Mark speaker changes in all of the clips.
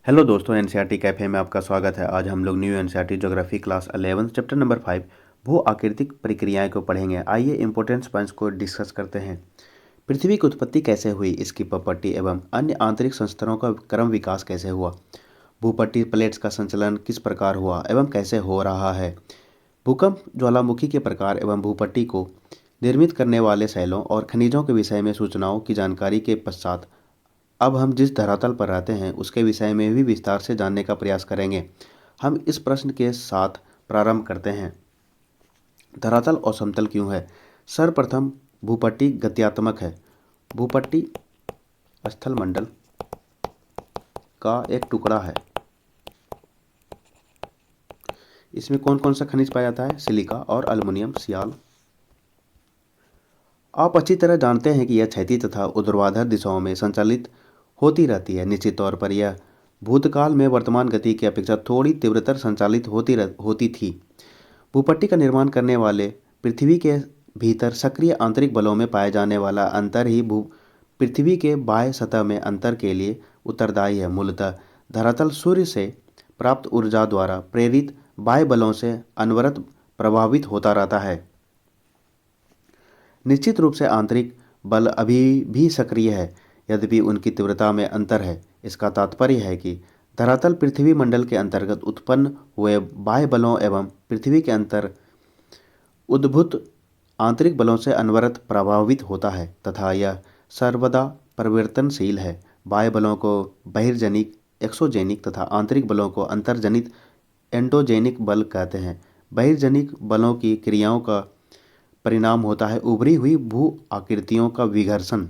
Speaker 1: Hello दोस्तों, NCERT cafe में आपका स्वागत है। आज हम लोग new NCERT geography class 11 chapter number 5 भू आकृतिक प्रक्रियाएं को पढ़ेंगे। आइए इंपॉर्टेंट पॉइंट्स को डिस्कस करते हैं। पृथ्वी की उत्पत्ति कैसे हुई, इसकी प्रॉपर्टी एवं अन्य आंतरिक संरचनाओं का क्रम विकास कैसे हुआ, भूपट्टी प्लेट्स का संचलन किस प्रकार हुआ एवं कैसे हो रहा है, भूकंप, ज्वालामुखी के प्रकार एवं भूपट्टी को निर्मित करने वाले शैलों और खनिजों के विषय में सूचनाओं की जानकारी के पश्चात अब हम जिस धरातल पर रहते हैं उसके विषय में भी विस्तार से जानने का प्रयास करेंगे। हम इस प्रश्न के साथ प्रारंभ करते हैं। धरातल और समतल क्यों है? सर्वप्रथम, भूपट्टी गत्यात्मक है। भूपट्टी स्थल मंडल का एक टुकड़ा है। इसमें कौन कौन सा खनिज पाया जाता है? सिलिका और एल्युमिनियम, सियाल। आप अच्छी तरह जानते हैं कि यह क्षैतिज तथा ऊर्ध्वाधर दिशाओं में संचालित होती रहती है। निश्चित तौर पर यह भूतकाल में वर्तमान गति की अपेक्षा थोड़ी तीव्रतर संचालित होती थी। भूपट्टी का निर्माण करने वाले पृथ्वी के भीतर सक्रिय आंतरिक बलों में पाए जाने वाला अंतर ही पृथ्वी के बाह्य सतह में अंतर के लिए उत्तरदायी है। मूलतः धरातल सूर्य से प्राप्त ऊर्जा द्वारा प्रेरित बाह्य बलों से अनवरत प्रभावित होता रहता है। निश्चित रूप से आंतरिक बल अभी भी सक्रिय है, यद्यपि उनकी तीव्रता में अंतर है। इसका तात्पर्य है कि धरातल पृथ्वी मंडल के अंतर्गत उत्पन्न हुए बाह्य बलों एवं पृथ्वी के अंतर उद्भूत आंतरिक बलों से अनवरत प्रभावित होता है तथा यह सर्वदा परिवर्तनशील है। बाह्य बलों को बहिर्जनिक एक्सोजेनिक तथा आंतरिक बलों को अंतर्जनित एंडोजेनिक बल कहते हैं। बहिर्जनिक बलों की क्रियाओं का परिणाम होता है उभरी हुई भू आकृतियों का विघर्षण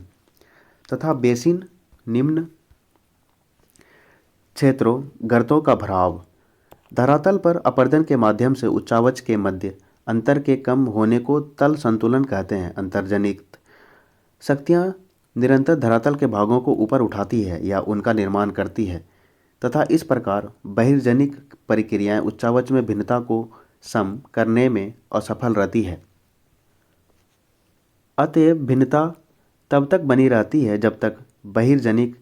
Speaker 1: तथा बेसिन निम्न क्षेत्रों गर्तों का भराव। धरातल पर अपर्दन के माध्यम से उच्चावच के मध्य अंतर के कम होने को तल संतुलन कहते हैं। अंतर्जनित शक्तियाँ निरंतर धरातल के भागों को ऊपर उठाती है या उनका निर्माण करती है तथा इस प्रकार बहिर्जनिक प्रक्रियाएं उच्चावच में भिन्नता को सम करने में असफल रहती है। अतएव भिन्नता तब तक बनी रहती है जब तक बहिर्जनिक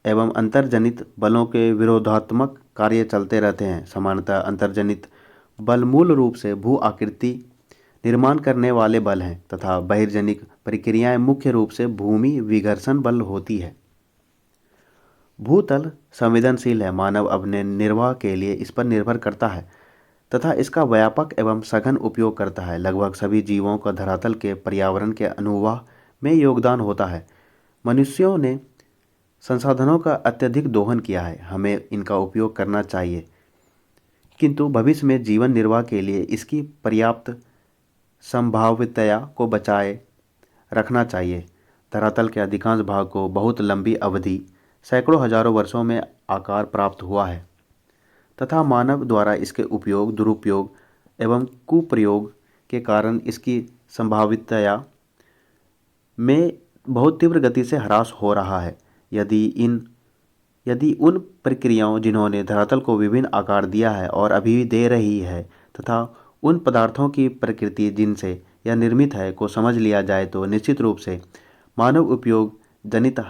Speaker 1: एवं अंतर्जनित बलों के विरोधात्मक कार्य चलते रहते हैं। सामान्यतः अंतर्जनित बल मूल रूप से भू आकृति निर्माण करने वाले बल हैं तथा बहिर्जनिक प्रक्रियाएं मुख्य रूप से भूमि विघर्षण बल होती है। भूतल संवेदनशील है। मानव अपने निर्वाह के लिए इस पर निर्भर करता है तथा इसका व्यापक एवं सघन उपयोग करता है। लगभग सभी जीवों का धरातल के पर्यावरण के अनुवाह में योगदान होता है। मनुष्यों ने संसाधनों का अत्यधिक दोहन किया है। हमें इनका उपयोग करना चाहिए, किंतु भविष्य में जीवन निर्वाह के लिए इसकी पर्याप्त संभाव्यता को बचाए रखना चाहिए। धरातल के अधिकांश भाग को बहुत लंबी अवधि सैकड़ों हजारों वर्षों में आकार प्राप्त हुआ है तथा मानव द्वारा इसके उपयोग, दुरुपयोग एवं कुप्रयोग के कारण इसकी संभाव्यता में बहुत तीव्र गति से ह्रास हो रहा है। यदि उन प्रक्रियाओं जिन्होंने धरातल को विभिन्न आकार दिया है और अभी भी दे रही है तथा उन पदार्थों की प्रकृति जिनसे यह निर्मित है को समझ लिया जाए तो निश्चित रूप से मानव उपयोग जनित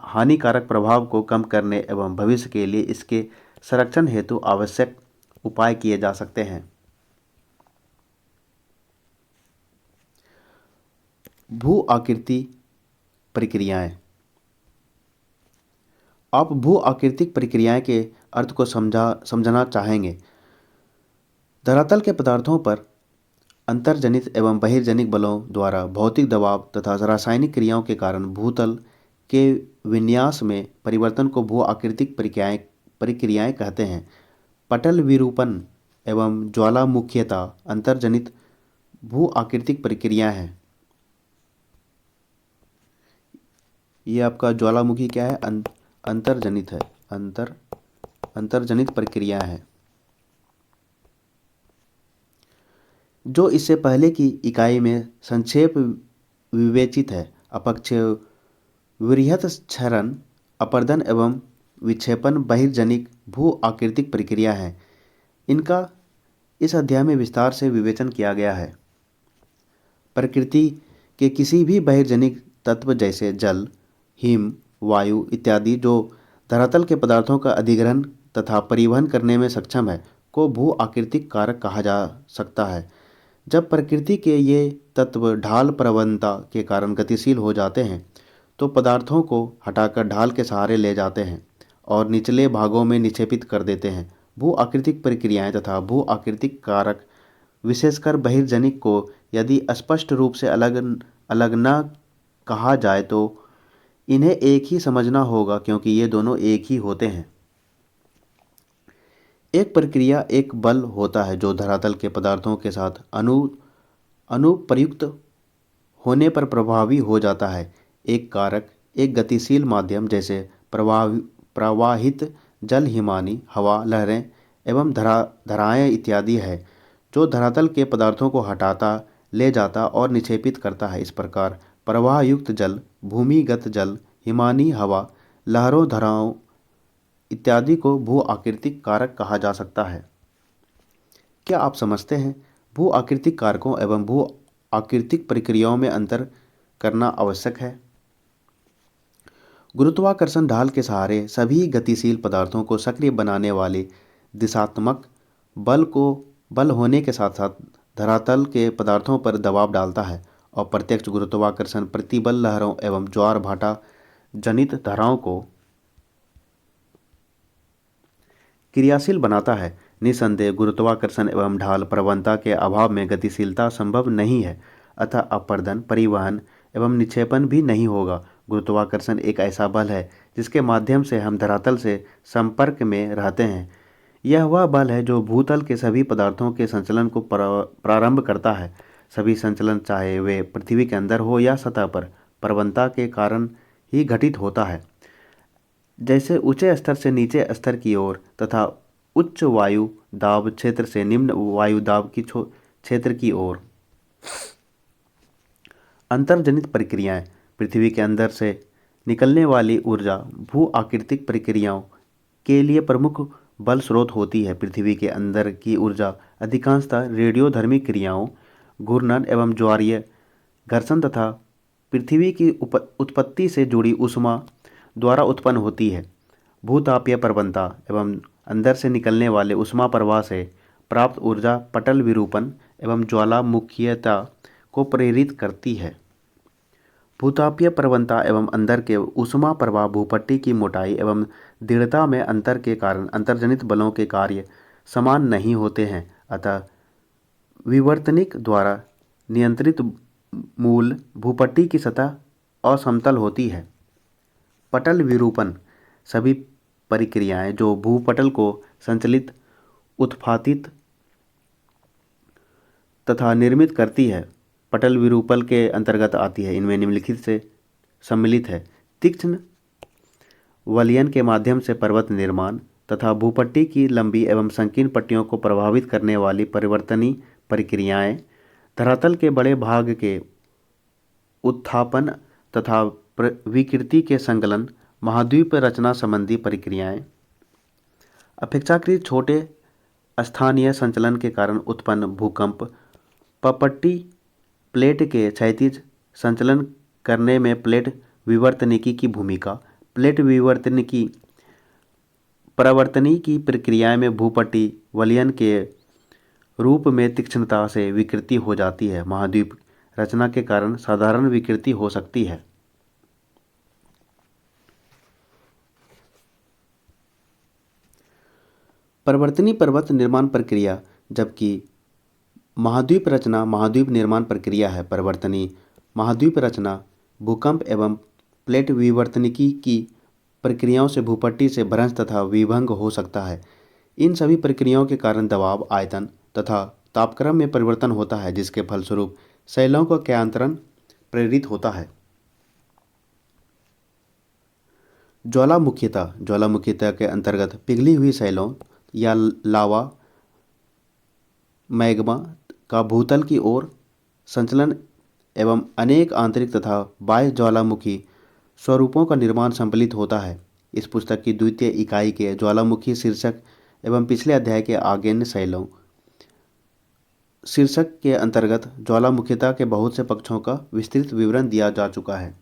Speaker 1: हानिकारक प्रभाव को कम करने एवं भविष्य के लिए इसके संरक्षण हेतु आवश्यक उपाय किए जा सकते हैं। भू आकृति प्रक्रियाएं। आप भू आकृतिक प्रक्रियाएं के अर्थ को समझना चाहेंगे। धरातल के पदार्थों पर अंतर्जनित एवं बहिर्जनित बलों द्वारा भौतिक दबाव तथा रासायनिक क्रियाओं के कारण भूतल के विन्यास में परिवर्तन को भू आकृतिक प्रक्रियाएं कहते हैं। पटल विरूपण एवं ज्वालामुखीयता अंतर्जनित भू आकृतिक प्रक्रियाएं हैं। ये आपका ज्वालामुखी क्या है? अंतर्जनित है। अंतर्जनित प्रक्रिया है जो इससे पहले की इकाई में संक्षेप विवेचित है। अपक्षय, वृहत क्षरण, अपर्दन एवं विक्षेपण बहिर्जनिक भू आकृतिक प्रक्रिया है। इनका इस अध्याय में विस्तार से विवेचन किया गया है। प्रकृति के किसी भी बहिर्जनिक तत्व जैसे जल, हिम, वायु इत्यादि जो धरातल के पदार्थों का अधिग्रहण तथा परिवहन करने में सक्षम है को भू आकृतिक कारक कहा जा सकता है। जब प्रकृति के ये तत्व ढाल प्रवणता के कारण गतिशील हो जाते हैं तो पदार्थों को हटाकर ढाल के सहारे ले जाते हैं और निचले भागों में निक्षेपित कर देते हैं। भू आकृतिक प्रक्रियाएं तथा भू आकृतिक कारक, विशेषकर बहिर्जनिक को यदि स्पष्ट रूप से अलग अलग न कहा जाए तो इन्हें एक ही समझना होगा, क्योंकि ये दोनों एक ही होते हैं। एक प्रक्रिया एक बल होता है जो धरातल के पदार्थों के साथ अनुप्रयुक्त होने पर प्रभावी हो जाता है। एक कारक एक गतिशील माध्यम जैसे प्रवाहित जल, हिमानी, हवा, लहरें एवं धाराएं इत्यादि है, जो धरातल के पदार्थों को हटाता, ले जाता और निक्षेपित करता है। इस प्रकार प्रवाह युक्त जल, भूमिगत जल, हिमानी हवा, लहरों, धाराओं इत्यादि को भू आकृतिक कारक कहा जा सकता है। क्या आप समझते हैं भू आकृतिक कारकों एवं भू आकृतिक प्रक्रियाओं में अंतर करना आवश्यक है? गुरुत्वाकर्षण ढाल के सहारे सभी गतिशील पदार्थों को सक्रिय बनाने वाले दिशात्मक बल होने के साथ साथ धरातल के पदार्थों पर दबाव डालता है, और प्रत्यक्ष गुरुत्वाकर्षण प्रतिबल लहरों एवं ज्वार भाटा जनित धाराओं को क्रियाशील बनाता है। निसंदेह गुरुत्वाकर्षण एवं ढाल प्रवणता के अभाव में गतिशीलता संभव नहीं है, अतः अपरदन, परिवहन एवं निक्षेपण भी नहीं होगा। गुरुत्वाकर्षण एक ऐसा बल है जिसके माध्यम से हम धरातल से संपर्क में रहते हैं। यह वह बल है जो भूतल के सभी पदार्थों के संचलन को प्रारंभ करता है। सभी संचलन, चाहे वे पृथ्वी के अंदर हो या सतह पर, प्रवणता के कारण ही घटित होता है। जैसे ऊंचे स्तर से नीचे स्तर की ओर तथा उच्च वायु दाब क्षेत्र से निम्न वायु दाब की क्षेत्र की ओर। अंतर्जनित प्रक्रियाएं। पृथ्वी के अंदर से निकलने वाली ऊर्जा भू आकृतिक प्रक्रियाओं के लिए प्रमुख बल स्रोत होती है। पृथ्वी के अंदर की ऊर्जा अधिकांशतः रेडियोधर्मी क्रियाओं, घूर्णन एवं ज्वारीय घर्षण तथा पृथ्वी की उत्पत्ति से जुड़ी ऊष्मा द्वारा उत्पन्न होती है। भूतापीय प्रवणता एवं अंदर से निकलने वाले ऊष्मा प्रवाह से प्राप्त ऊर्जा पटल विरूपण एवं ज्वालामुखीयता को प्रेरित करती है। भूतापीय प्रवणता एवं अंदर के ऊष्मा प्रवाह भूपट्टी की मोटाई एवं दृढ़ता में अंतर के कारण अंतर्जनित बलों के कार्य समान नहीं होते हैं, अतः विवर्तनिक द्वारा नियंत्रित मूल भूपट्टी की सतह असमतल होती है। पटल विरूपण। सभी प्रक्रियाएं जो भूपटल को संचलित, उत्पादित तथा निर्मित करती है, पटल विरूपण के अंतर्गत आती है। इनमें निम्नलिखित से सम्मिलित है: तीक्ष्ण वलयन के माध्यम से पर्वत निर्माण तथा भूपट्टी की लंबी एवं संकीर्ण पट्टियों को प्रभावित करने वाली परिवर्तनीय प्रक्रियाएं, धरातल के बड़े भाग के उत्थापन तथा विकृति के संकलन, महाद्वीप रचना संबंधी प्रक्रियाएं, अपेक्षाकृत छोटे स्थानीय संचलन के कारण उत्पन्न भूकंप, पपट्टी प्लेट के क्षैतिज संचलन करने में प्लेट विवर्तनिकी की भूमिका। प्लेट परावर्तनी की प्रक्रिया में भूपट्टी वलयन के रूप में तीक्ष्णता से विकृति हो जाती है। महाद्वीप रचना के कारण साधारण विकृति हो सकती है। परिवर्तनीय पर्वत निर्माण प्रक्रिया, जबकि महाद्वीप रचना महाद्वीप निर्माण प्रक्रिया है। परिवर्तनीय महाद्वीप रचना भूकंप एवं प्लेट विवर्तनिकी की प्रक्रियाओं से भूपट्टी से भ्रंश तथा विभंग हो सकता है। इन सभी प्रक्रियाओं के कारण दबाव, आयतन तथा तापक्रम में परिवर्तन होता है, जिसके फलस्वरूप शैलों का क्यांतरण प्रेरित होता है। ज्वालामुखीयता। ज्वालामुखीयता के अंतर्गत पिघली हुई शैलों या लावा, मैग्मा का भूतल की ओर संचलन एवं अनेक आंतरिक तथा बाह्य ज्वालामुखी स्वरूपों का निर्माण सम्मिलित होता है। इस पुस्तक की द्वितीय इकाई के ज्वालामुखी शीर्षक एवं पिछले अध्याय के आग्नेय शैलों शीर्षक के अंतर्गत ज्वालामुखीयता के बहुत से पक्षों का विस्तृत विवरण दिया जा चुका है।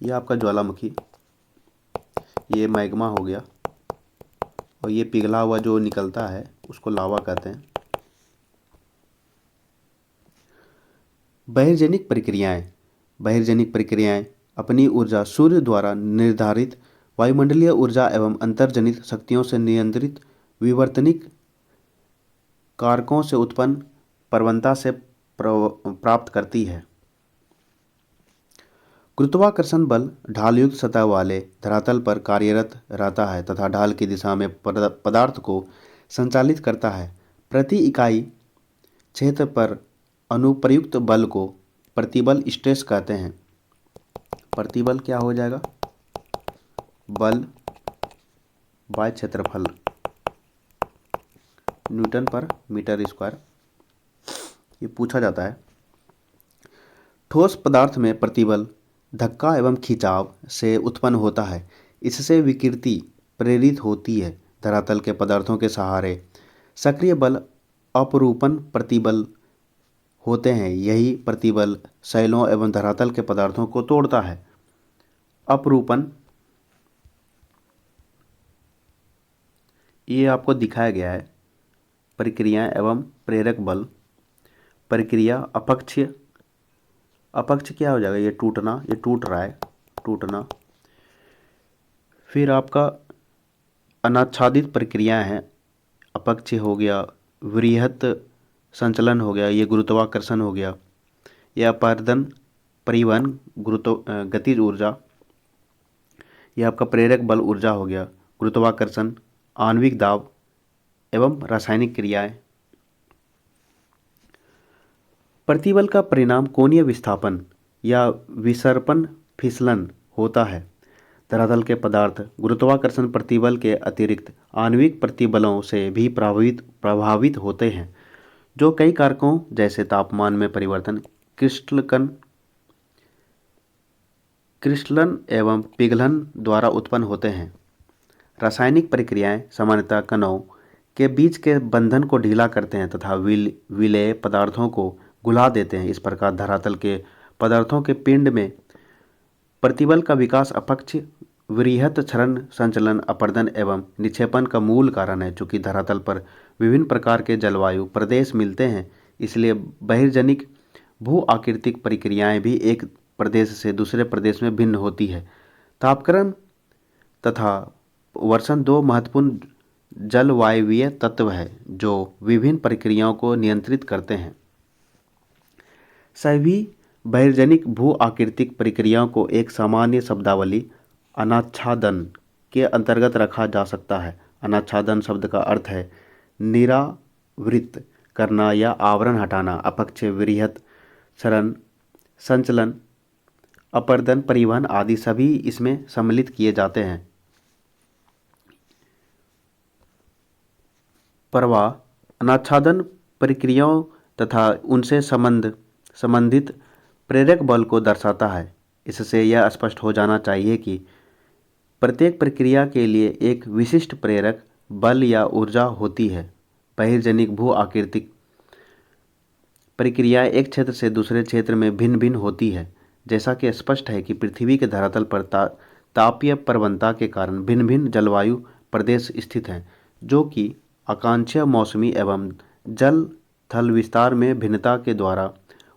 Speaker 1: यह आपका ज्वालामुखी, ये मैग्मा हो गया, और ये पिघला हुआ जो निकलता है उसको लावा कहते हैं। बहिर्जनिक प्रक्रियाएं। बहिर्जनिक प्रक्रियाएं अपनी ऊर्जा सूर्य द्वारा निर्धारित वायुमंडलीय ऊर्जा एवं अंतर्जनित शक्तियों से नियंत्रित विवर्तनिक कारकों से उत्पन्न प्रवणता से प्राप्त करती है। गुरुत्वाकर्षण बल ढालयुक्त सतह वाले धरातल पर कार्यरत रहता है तथा ढाल की दिशा में पदार्थ को संचालित करता है। प्रति इकाई क्षेत्र पर अनुप्रयुक्त बल को प्रतिबल स्ट्रेस कहते हैं। प्रतिबल क्या हो जाएगा? बल बाय क्षेत्रफल न्यूटन पर मीटर स्क्वायर। ये पूछा जाता है। ठोस पदार्थ में प्रतिबल धक्का एवं खिंचाव से उत्पन्न होता है। इससे विकृति प्रेरित होती है। धरातल के पदार्थों के सहारे सक्रिय बल अपरूपण प्रतिबल होते हैं। यही प्रतिबल शैलों एवं धरातल के पदार्थों को तोड़ता है। अपरूपण ये आपको दिखाया गया है। प्रक्रियाएं एवं प्रेरक बल। प्रक्रिया अपक्षीय। अपक्ष क्या हो जाएगा? ये टूटना, ये टूट रहा है, टूटना। फिर आपका अनाच्छादित प्रक्रियाएं हैं। अपक्षीय हो गया, वृहत संचलन हो गया, ये गुरुत्वाकर्षण हो गया, ये अपर्दन परिवहन गतिज ऊर्जा, ये आपका प्रेरक बल ऊर्जा हो गया, गुरुत्वाकर्षण, आणविक दाब एवं रासायनिक क्रियाएं। प्रतिबल का परिणाम कोणीय विस्थापन या विसर्पण फिसलन होता है। धरातल के पदार्थ गुरुत्वाकर्षण प्रतिबल के अतिरिक्त आणविक प्रतिबलों से भी प्रभावित होते हैं, जो कई कारकों जैसे तापमान में परिवर्तन, क्रिस्टलन एवं पिघलन द्वारा उत्पन्न होते हैं। रासायनिक प्रक्रियाएं सामान्यतः कणों के बीच के बंधन को ढीला करते हैं तथा विलेय पदार्थों को घुला देते हैं। इस प्रकार धरातल के पदार्थों के पिंड में प्रतिबल का विकास अपक्ष वृहत क्षरण संचलन अपर्दन एवं निक्षेपण का मूल कारण है। चूँकि धरातल पर विभिन्न प्रकार के जलवायु प्रदेश मिलते हैं, इसलिए बहिर्जनिक भू आकृतिक प्रक्रियाएं भी एक प्रदेश से दूसरे प्रदेश में भिन्न होती है। तापक्रम तथा वर्षण दो महत्वपूर्ण जलवायवीय तत्व है जो विभिन्न प्रक्रियाओं को नियंत्रित करते हैं। सभी बहिर्जनिक भू आकृतिक प्रक्रियाओं को एक सामान्य शब्दावली अनाच्छादन के अंतर्गत रखा जा सकता है। अनाच्छादन शब्द का अर्थ है निरावृत करना या आवरण हटाना। अपक्षय, वृहत क्षरण, संचलन, अपर्दन, परिवहन आदि सभी इसमें सम्मिलित किए जाते हैं। प्रवाह अनाच्छादन प्रक्रियाओं तथा उनसे संबंधित प्रेरक बल को दर्शाता है। इससे यह स्पष्ट हो जाना चाहिए कि प्रत्येक प्रक्रिया के लिए एक विशिष्ट प्रेरक बल या ऊर्जा होती है। बहिर्जनिक भू आकृतिक प्रक्रियाएं एक क्षेत्र से दूसरे क्षेत्र में भिन्न भिन्न होती है। जैसा कि स्पष्ट है कि पृथ्वी के धरातल पर तापीय प्रवणता के कारण भिन्न भिन्न जलवायु प्रदेश स्थित हैं, जो कि आकांक्षीय मौसमी एवं जल थल विस्तार में भिन्नता के द्वारा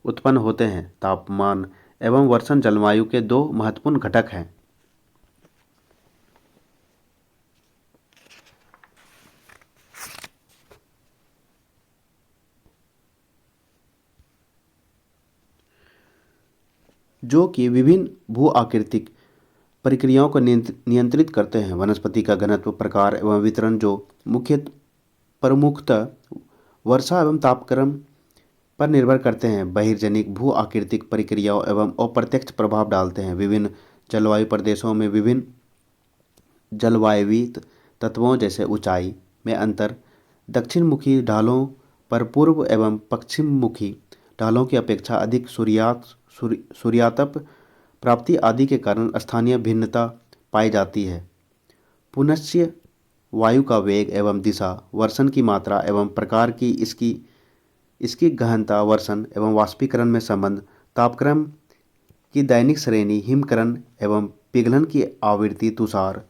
Speaker 1: उत्पन्न होते हैं। तापमान एवं वर्षण जलवायु के दो महत्वपूर्ण घटक हैं। जो कि विभिन्न भू आकृतिक प्रक्रियाओं को नियंत्रित करते हैं। वनस्पति का घनत्व, प्रकार एवं वितरण जो प्रमुखतः वर्षा एवं तापक्रम पर निर्भर करते हैं, बहिर्जनिक भू आकृतिक प्रक्रियाओं एवं अप्रत्यक्ष प्रभाव डालते हैं। विभिन्न जलवायु प्रदेशों में विभिन्न जलवायवीय तत्वों जैसे ऊंचाई में अंतर, दक्षिण मुखी ढालों पर पूर्व एवं पश्चिम मुखी ढालों की अपेक्षा अधिक सूर्यातप प्राप्ति आदि के कारण स्थानीय भिन्नता पाई जाती है। पुनश्च वायु का वेग एवं दिशा, वर्षण की मात्रा एवं प्रकार की इसकी गहनता, वर्षण एवं वाष्पीकरण में संबंध, तापक्रम की दैनिक श्रेणी, हिमकरण एवं पिघलन की आवृत्ति, तुषार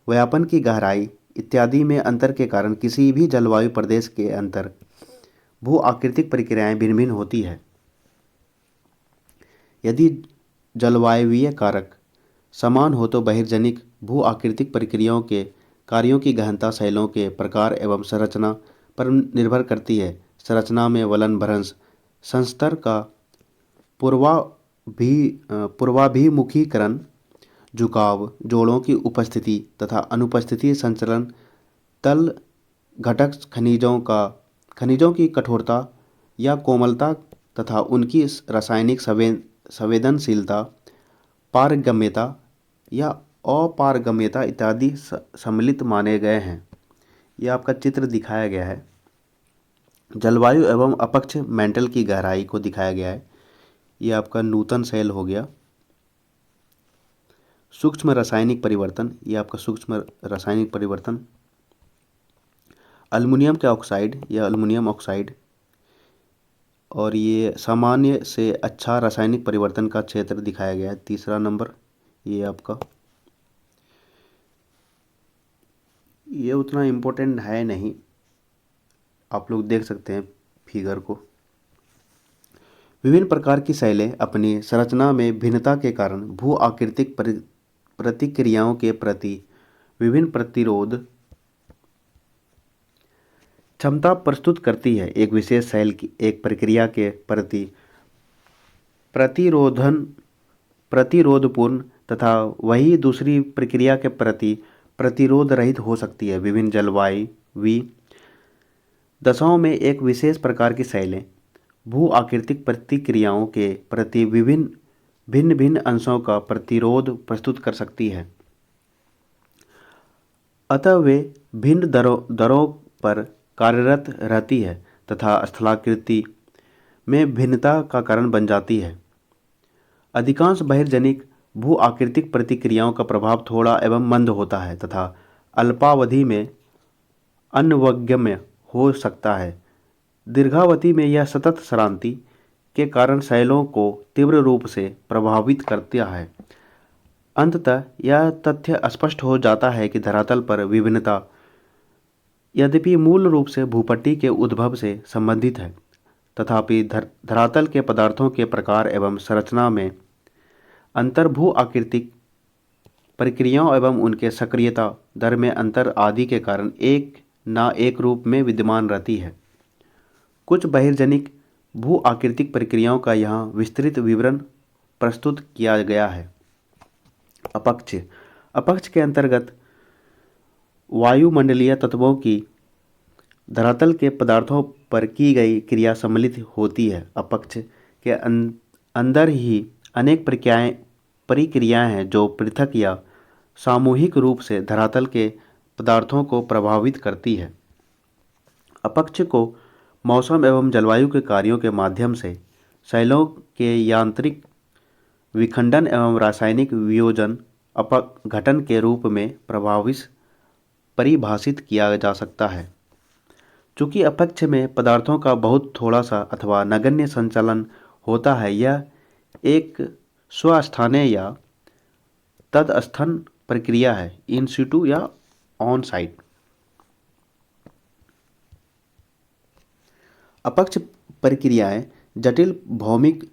Speaker 1: व्यापन की गहराई इत्यादि में अंतर के कारण किसी भी जलवायु प्रदेश के अंतर भू आकृतिक प्रक्रियाएं भिन्न भिन्न होती है। यदि जलवायवीय कारक समान हो तो बहिर्जनिक भू आकृतिक प्रक्रियाओं के कार्यों की गहनता शैलों के प्रकार एवं संरचना पर निर्भर करती है। संरचना में वलन भ्रंश, संस्तर का पूर्वाभिमुखीकरण, झुकाव, जोड़ों की उपस्थिति तथा अनुपस्थिति, संचलन, तल घटक खनिजों की कठोरता या कोमलता तथा उनकी रासायनिक संवेदनशीलता, पारगम्यता या अपारगम्यता इत्यादि सम्मिलित माने गए हैं। यह आपका चित्र दिखाया गया है। जलवायु एवं अपक्ष मेंटल की गहराई को दिखाया गया है। यह आपका नूतन शैल हो गया। सूक्ष्म रासायनिक परिवर्तन, यह आपका सूक्ष्म रासायनिक परिवर्तन। अल्युमिनियम के ऑक्साइड, यह अल्युमिनियम ऑक्साइड। और ये सामान्य से अच्छा रासायनिक परिवर्तन का क्षेत्र दिखाया गया है, तीसरा नंबर। ये आपका ये उतना इम्पोर्टेंट है नहीं, आप लोग देख सकते हैं फिगर को। विभिन्न प्रकार की शैलें अपनी संरचना में भिन्नता के कारण भू आकृतिक प्रतिक्रियाओं के प्रति विभिन्न प्रतिरोध क्षमता प्रस्तुत करती है। एक विशेष शैल की एक प्रक्रिया के प्रति प्रतिरोधपूर्ण तथा वही दूसरी प्रक्रिया के प्रति प्रतिरोध रहित हो सकती है। विभिन्न जलवायु दशाओं में एक विशेष प्रकार की शैलें भू आकृतिक प्रतिक्रियाओं के प्रति भिन्न भिन्न अंशों का प्रतिरोध प्रस्तुत कर सकती है। अतः वे भिन्न दरों पर कार्यरत रहती है तथा स्थलाकृति में भिन्नता का कारण बन जाती है। अधिकांश बहिर्जनिक भू आकृतिक प्रतिक्रियाओं का प्रभाव थोड़ा एवं मंद होता है तथा अल्पावधि में अनवगम्य हो सकता है। दीर्घावधि में यह सतत श्रांति के कारण शैलों को तीव्र रूप से प्रभावित करता है। अंततः यह तथ्य स्पष्ट हो जाता है कि धरातल पर विभिन्नता यद्यपि मूल रूप से भूपट्टी के उद्भव से संबंधित है, तथापि धरातल के पदार्थों के प्रकार एवं संरचना में अंतर, भू आकृतिक प्रक्रियाओं एवं उनके सक्रियता दर में अंतर आदि के कारण एक रूप में विद्यमान रहती है। कुछ बहिर्जनिक भू आकृतिक प्रक्रियाओं का यहाँ विस्तृत विवरण प्रस्तुत किया गया है। अपक्ष के अंतर्गत वायुमंडलीय तत्वों की धरातल के पदार्थों पर की गई क्रिया सम्मिलित होती है। अपक्ष के अंदर ही अनेक प्रक्रियाएं हैं जो पृथक या सामूहिक रूप से धरातल के पदार्थों को प्रभावित करती है। अपक्ष को मौसम एवं जलवायु के कार्यों के माध्यम से शैलों के यांत्रिक विखंडन एवं रासायनिक वियोजन अपघटन के रूप में परिभाषित किया जा सकता है। चूँकि अपक्ष में पदार्थों का बहुत थोड़ा सा अथवा नगण्य संचलन होता है, यह एक स्वस्थानीय या तदस्थन प्रक्रिया है, इन सिटू या ऑन साइट। अपक्ष प्रक्रियाएं जटिल भौमिक,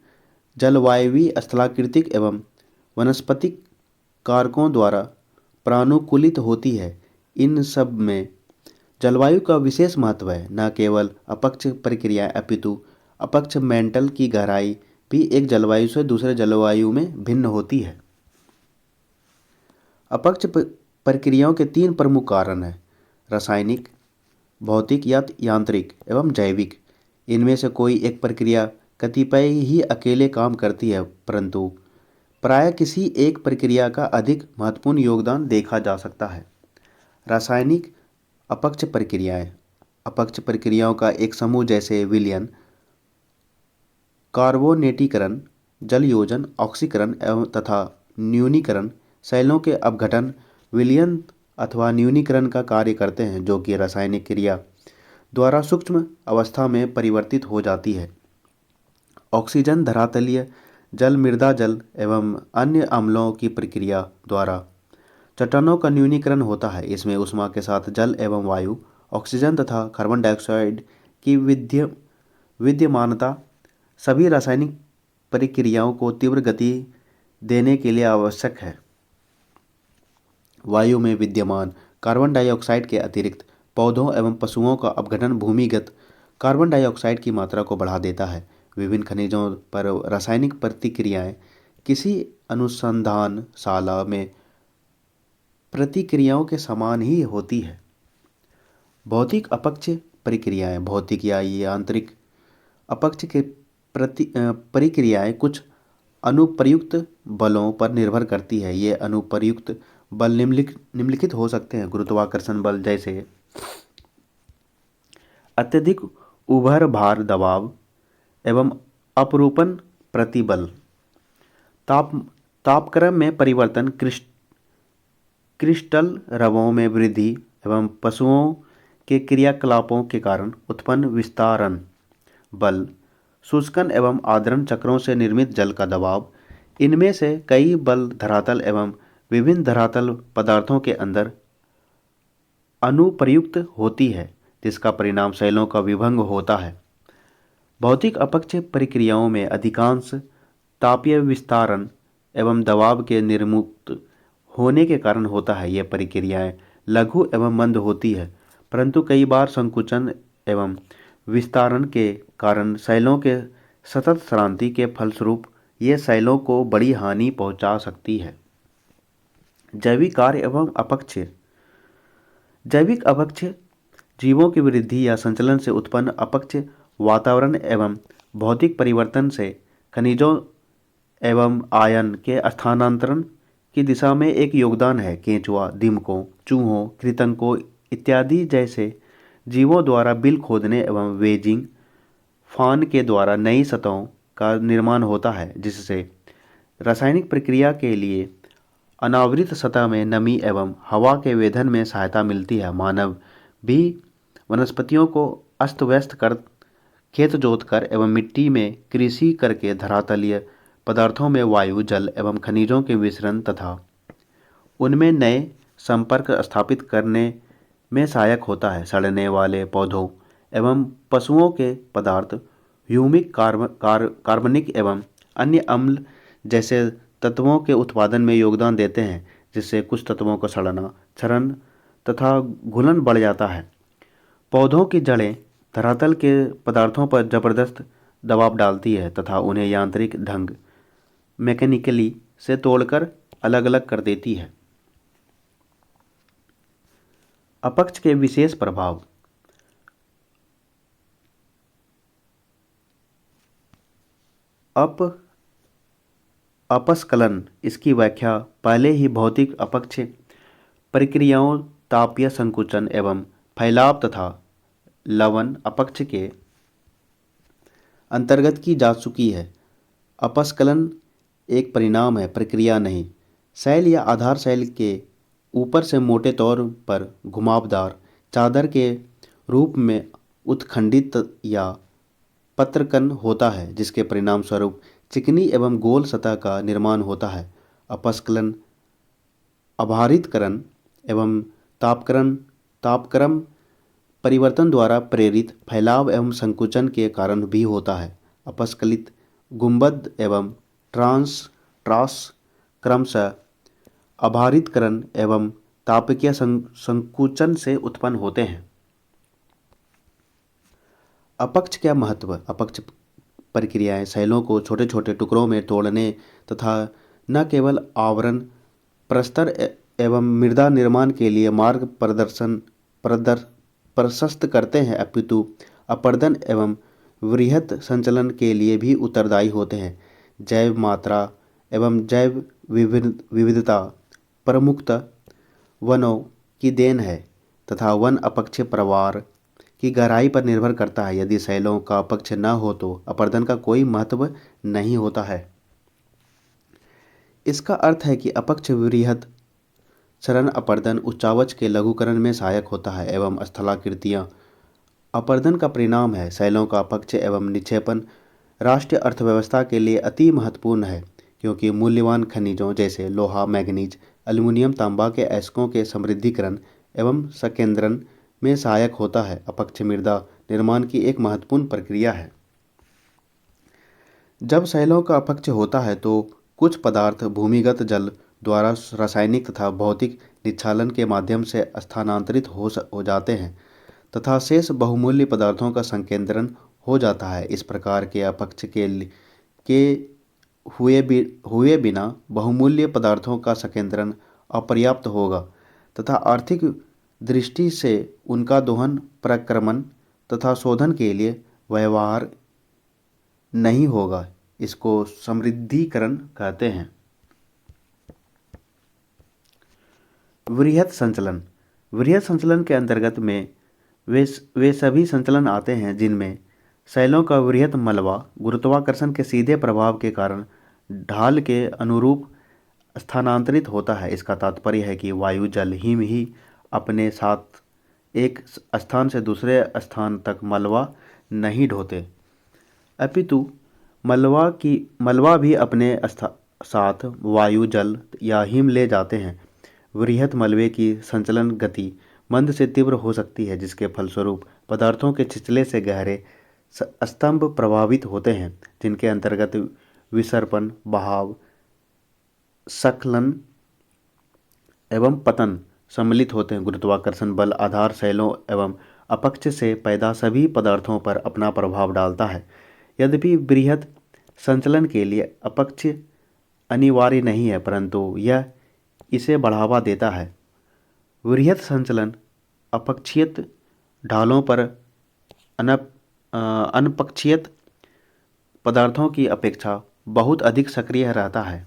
Speaker 1: जलवायवीय, स्थलाकृतिक एवं वनस्पतिक कारकों द्वारा प्रानुकूलित होती है। इन सब में जलवायु का विशेष महत्व है। न केवल अपक्ष प्रक्रियाएं अपितु अपक्ष मेंटल की गहराई भी एक जलवायु से दूसरे जलवायु में भिन्न होती है। अपक्ष प्रक्रियाओं के 3 प्रमुख कारण हैं: रासायनिक, भौतिक या यांत्रिक एवं जैविक। इनमें से कोई एक प्रक्रिया कतिपय ही अकेले काम करती है, परंतु प्रायः किसी एक प्रक्रिया का अधिक महत्वपूर्ण योगदान देखा जा सकता है। रासायनिक अपक्ष प्रक्रियाएं अपक्ष प्रक्रियाओं का एक समूह जैसे विलयन, कार्बोनेटीकरण, जलयोजन, ऑक्सीकरण एवं तथा न्यूनीकरण शैलों के अपघटन, विलयन अथवा न्यूनीकरण का कार्य करते हैं, जो कि रासायनिक क्रिया द्वारा सूक्ष्म अवस्था में परिवर्तित हो जाती है। ऑक्सीजन धरातलीय जल, मृदा जल एवं अन्य अम्लों की प्रक्रिया द्वारा चट्टानों का न्यूनीकरण होता है। इसमें ऊष्मा के साथ जल एवं वायु, ऑक्सीजन तथा कार्बन डाइऑक्साइड की विद्यमानता सभी रासायनिक प्रक्रियाओं को तीव्र गति देने के लिए आवश्यक है। वायु में विद्यमान कार्बन डाइऑक्साइड के अतिरिक्त पौधों एवं पशुओं का अपघटन भूमिगत कार्बन डाइऑक्साइड की मात्रा को बढ़ा देता है। विभिन्न खनिजों पर रासायनिक प्रतिक्रियाएं किसी अनुसंधानशाला में प्रतिक्रियाओं के समान ही होती है। भौतिक अपक्ष प्रक्रियाएं भौतिक या यांत्रिक अपक्ष के प्रक्रियाएं कुछ अनुप्रयुक्त बलों पर निर्भर करती है। ये अनुप्रयुक्त बल निम्नलिखित हो सकते हैं। गुरुत्वाकर्षण बल जैसे अत्यधिक उभर भार दबाव एवं अपरूपण प्रतिबल, तापक्रम में परिवर्तन, क्रिस्टल रवों में वृद्धि एवं पशुओं के क्रियाकलापों के कारण उत्पन्न विस्तारण बल, शुष्कन एवं आर्द्रन चक्रों से निर्मित जल का दबाव। इनमें से कई बल धरातल एवं विभिन्न धरातल पदार्थों के अंदर अनुप्रयुक्त होती है, जिसका परिणाम शैलों का विभंग होता है। भौतिक अपक्ष प्रक्रियाओं में अधिकांश तापीय विस्तारण एवं दबाव के निर्मुक्त होने के कारण होता है। यह प्रक्रियाएं लघु एवं मंद होती है, परंतु कई बार संकुचन एवं विस्तारण के कारण शैलों के सतत श्रांति के फलस्वरूप ये शैलों को बड़ी हानि पहुंचा सकती है। जैविक कार्य एवं अपक्ष जैविक अपक्ष जीवों की वृद्धि या संचलन से उत्पन्न अपक्ष वातावरण एवं भौतिक परिवर्तन से खनिजों एवं आयन के स्थानांतरण की दिशा में एक योगदान है। केंचुआ, दीमकों, चूहों, कृंतकों इत्यादि जैसे जीवों द्वारा बिल खोदने एवं वेजिंग फान के द्वारा नई सतहों का निर्माण होता है, जिससे रासायनिक प्रक्रिया के लिए अनावृत सतह में नमी एवं हवा के वेधन में सहायता मिलती है। मानव भी वनस्पतियों को अस्त व्यस्त कर खेत जोतकर एवं मिट्टी में कृषि करके धरातलीय पदार्थों में वायु, जल एवं खनिजों के मिश्रण तथा उनमें नए संपर्क स्थापित करने में सहायक होता है। सड़ने वाले पौधों एवं पशुओं के पदार्थ ह्यूमिक, कार्बनिक एवं अन्य अम्ल जैसे तत्वों के उत्पादन में योगदान देते हैं, जिससे कुछ तत्वों का सड़ना, क्षरण तथा घुलन बढ़ जाता है। पौधों की जड़ें धरातल के पदार्थों पर जबरदस्त दबाव डालती है तथा उन्हें यांत्रिक ढंग मैकेनिकली से तोड़कर अलग अलग कर देती है। अपक्ष के विशेष प्रभाव। अपस्खलन, इसकी व्याख्या पहले ही भौतिक अपक्ष प्रक्रियाओं, तापीय संकुचन एवं फैलाव तथा लवण अपक्ष के अंतर्गत की जा चुकी है। अपस्खलन एक परिणाम है, प्रक्रिया नहीं। शैल या आधार शैल के ऊपर से मोटे तौर पर घुमावदार चादर के रूप में उत्खंडित या पत्रकन होता है, जिसके परिणाम स्वरूप चिकनी एवं गोल सतह का निर्माण होता है। अपस्खलन अभारितकरण एवं तापक्रम परिवर्तन द्वारा प्रेरित फैलाव एवं संकुचन के कारण भी होता है। अपस्खलित गुंबद एवं ट्रास क्रमशः अभारितकरण एवं तापकीय संकुचन से उत्पन्न होते हैं। अपक्ष क्या महत्व। अपक्ष प्रक्रियाएं शैलों को छोटे छोटे टुकड़ों में तोड़ने तथा न केवल आवरण, प्रस्तर एवं मृदा निर्माण के लिए मार्ग प्रशस्त करते हैं, अपितु अपरदन एवं वृहत संचलन के लिए भी उत्तरदायी होते हैं। जैव मात्रा एवं जैव विविधता प्रमुखतः वनों की देन है तथा वन अपक्ष प्रवार की गहराई पर निर्भर करता है। यदि शैलों का अपक्ष न हो तो अपरदन का कोई महत्व नहीं होता है। इसका अर्थ है कि अपक्ष वृहत क्षरण अपरदन उच्चावच के लघुकरण में सहायक होता है एवं स्थलाकृतियाँ अपरदन का परिणाम है। शैलों का अपक्ष एवं निक्षेपण राष्ट्रीय अर्थव्यवस्था के लिए अति महत्वपूर्ण है, क्योंकि मूल्यवान खनिजों जैसे लोहा, मैग्नीज, एल्युमिनियम तांबा के अयस्कों के समृद्धिकरण एवं संकेंद्रण में सहायक होता है। अपक्ष मृदा निर्माण की एक महत्वपूर्ण प्रक्रिया है। जब शैलों का अपक्ष होता है तो कुछ पदार्थ भूमिगत जल द्वारा रासायनिक तथा भौतिक निक्षालन के माध्यम से स्थानांतरित हो जाते हैं तथा शेष बहुमूल्य पदार्थों का संकेंद्रण हो जाता है। इस प्रकार के अपक्ष के हुए बिना बहुमूल्य पदार्थों का संकेंद्रण अपर्याप्त होगा तथा आर्थिक दृष्टि से उनका दोहन, प्रक्रमण तथा शोधन के लिए व्यवहार नहीं होगा। इसको समृद्धिकरण कहते हैं। वृहत संचलन। वृहत संचलन के अंतर्गत में वे सभी संचलन आते हैं जिनमें शैलों का वृहत मलबा गुरुत्वाकर्षण के सीधे प्रभाव के कारण ढाल के अनुरूप स्थानांतरित होता है। इसका तात्पर्य है कि वायु, जल, हिम ही अपने साथ एक स्थान से दूसरे स्थान तक मलबा नहीं ढोते, अपितु मलबा भी अपने साथ वायु, जल या हिम ले जाते हैं। वृहत मलबे की संचलन गति मंद से तीव्र हो सकती है, जिसके फलस्वरूप पदार्थों के छिछले से गहरे स्तंभ प्रभावित होते हैं, जिनके अंतर्गत विसर्पण, बहाव, स्खलन एवं पतन सम्मिलित होते हैं। गुरुत्वाकर्षण बल आधार शैलों एवं अपक्ष से पैदा सभी पदार्थों पर अपना प्रभाव डालता है। यद्यपि वृहत संचलन के लिए अपक्ष अनिवार्य नहीं है, परंतु यह इसे बढ़ावा देता है। वृहत संचलन अपक्षीय ढालों पर अनपक्षीय पदार्थों की अपेक्षा बहुत अधिक सक्रिय रहता है।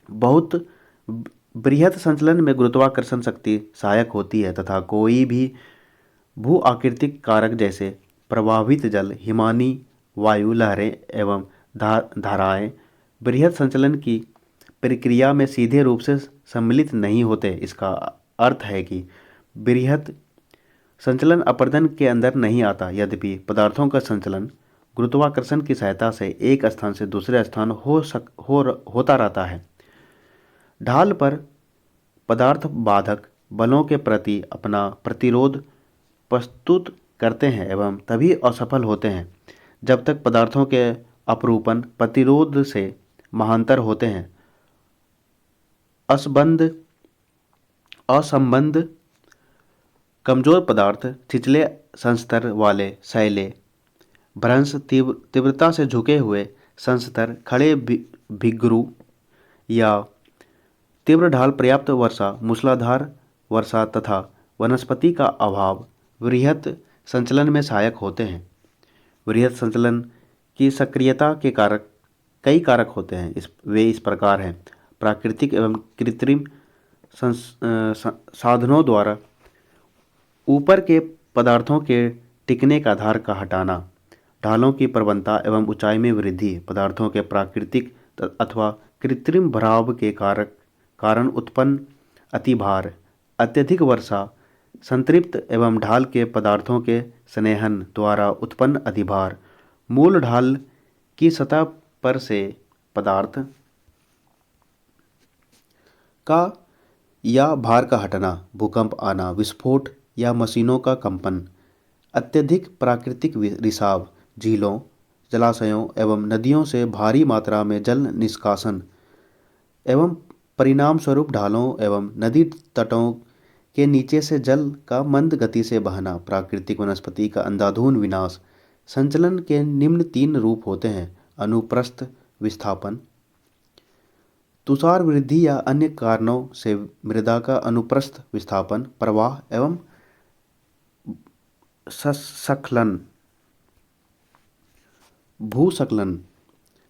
Speaker 1: बहुत वृहत संचलन में गुरुत्वाकर्षण शक्ति सहायक होती है तथा कोई भी भू आकृतिक कारक जैसे प्रवाहित जल, हिमानी वायु, लहरें एवं धाराएं वृहत संचलन की प्रक्रिया में सीधे रूप से सम्मिलित नहीं होते। इसका अर्थ है कि वृहत संचलन अपरदन के अंदर नहीं आता। यद्यपि पदार्थों का संचलन गुरुत्वाकर्षण की सहायता से एक स्थान से दूसरे स्थान होता रहता है। ढाल पर पदार्थ बाधक बलों के प्रति अपना प्रतिरोध प्रस्तुत करते हैं एवं तभी असफल होते हैं जब तक पदार्थों के अपरूपण प्रतिरोध से महांतर होते हैं। असंबद्ध कमजोर पदार्थ, छिछले संस्तर वाले शैलें, भ्रंश, तीव्रता से झुके हुए संस्तर, खड़े भिगरू या तीव्र ढाल, पर्याप्त वर्षा, मूसलाधार वर्षा तथा वनस्पति का अभाव वृहत संचलन में सहायक होते हैं। वृहत संचलन की सक्रियता के कई कारक होते हैं। वे इस प्रकार हैं: प्राकृतिक एवं कृत्रिम साधनों द्वारा ऊपर के पदार्थों के टिकने का आधार का हटाना, ढालों की प्रवणता एवं ऊंचाई में वृद्धि, पदार्थों के प्राकृतिक अथवा कृत्रिम भराव के कारण उत्पन्न अतिभार, अत्यधिक वर्षा, संतृप्त एवं ढाल के पदार्थों के संवहन द्वारा उत्पन्न अधिभार, मूल ढाल की सतह पर से पदार्थ का या भार का हटना, भूकंप आना, विस्फोट या मशीनों का कंपन, अत्यधिक प्राकृतिक रिसाव, झीलों, जलाशयों एवं नदियों से भारी मात्रा में जल निष्कासन एवं परिणाम स्वरूप ढालों एवं नदी तटों के नीचे से जल का मंद गति से बहना, प्राकृतिक वनस्पति का अंधाधुंध विनाश। संचलन के निम्न 3 रूप होते हैं: अनुप्रस्थ विस्थापन, तुषार वृद्धि या अन्य कारणों से मृदा का अनुप्रस्थ विस्थापन, प्रवाह एवं स्खलन। भूस्खलन,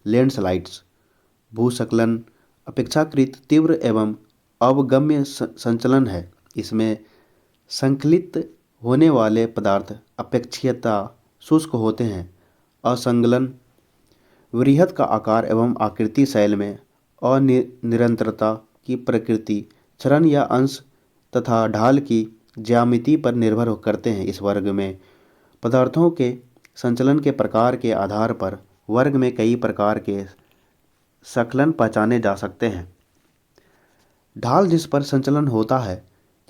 Speaker 1: लैंडस्लाइड्स। भूस्खलन अपेक्षाकृत तीव्र एवं अवगम्य संचलन है। इसमें संकलित होने वाले पदार्थ अपेक्षीयता शुष्क होते हैं। असंगलन, वृहत का आकार एवं आकृति शैल में अनिरंतरता की प्रकृति, क्षरण या अंश तथा ढाल की ज्यामिति पर निर्भर करते हैं। इस वर्ग में पदार्थों के संचलन के प्रकार के आधार पर वर्ग में कई प्रकार के स्खलन पहचाने जा सकते हैं। ढाल जिस पर संचलन होता है